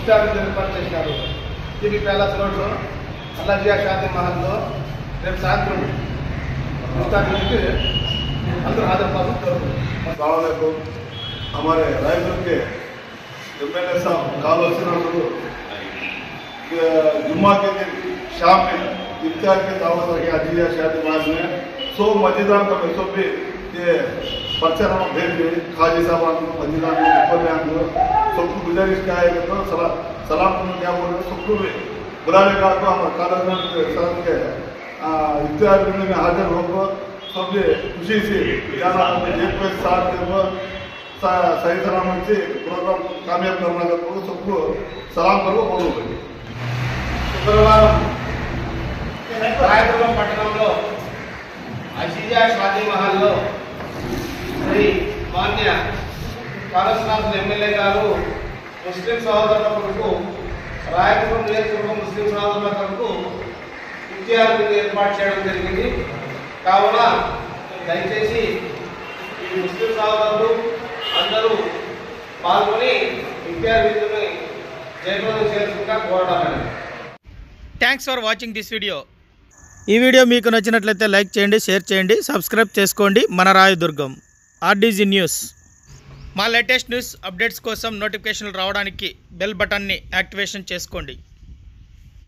ఇఫ్తార్ ఏర్పాటు చేశారు. TV palace రోడ్లో అల్లాజియా షాదీ మహల్లో రేపు సాయంత్రం ఇఫ్తార్ నుంచి అందరూ हाजिर को हमारे रायपुर के एमएलए साहब कॉल వచ్చినప్పుడు जुम्मा के दिन शाम में इफ्तार के दावत रखी अजीजा शादी महल में 100 मस्जिदान को सब भी ये पर्चा भेज दिए खाजी साहब मस्जिदान को सबको गुजारिश क्या है तो सलाम क्या बोल रहे सबको भी बुलाने का तो हमारे कॉलेज के इफ्तार में हाजिर होकर सब खुशी से जाना एक साथ देव सही सलामत से प्रोग्राम कामयाब करना का सबको सलाम करो बोलो శుక్రవారం రాయదుర్గం పట్టణంలో అజీజా షాదీ మహల్లో శ్రీ మాన్య కాళేశ్వరనాథ్ ఎమ్మెల్యే గారు ముస్లిం సహోదరుల కొరకు రాయదుర్గం నియోజకవర్గం ముస్లిం సహోదరుల కొరకు ఇఫ్తార్ ఏర్పాటు చేయడం జరిగింది. కావున దయచేసి ఈ ముస్లిం సహోదరులు అందరూ పాల్గొని ఇఫ్తార్ విందుని జయప్రదం చేసుకుంటా కోరడం. Thanks for watching this video. ఈ వీడియో మీకు నచ్చినట్లయితే లైక్ చేయండి, షేర్ చేయండి, సబ్స్క్రైబ్ చేసుకోండి. మన రాయదుర్గం ఆర్డీజీ న్యూస్. మా లేటెస్ట్ న్యూస్ అప్డేట్స్ కోసం నోటిఫికేషన్లు రావడానికి బెల్ బటన్ని యాక్టివేషన్ చేసుకోండి.